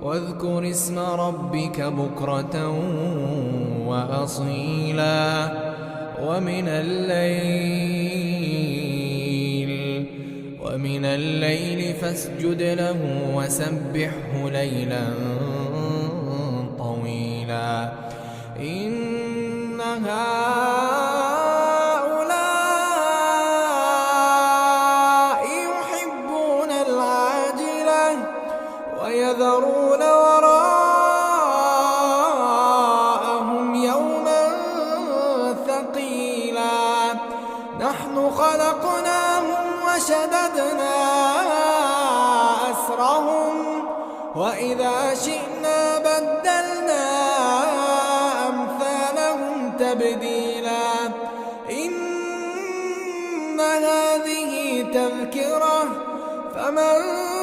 واذكر اسم ربك بكرة وأصيلا ومن الليل فاسجد له وسبحه ليلا طويلا إن هؤلاء يحبون العاجلة ويذرون وراءهم يوما ثقيلا نحن خلقناهم وشددنا أسرهم وإذا شئنا بدلنا أمثالهم تبديلا إن هذه تذكرة فمن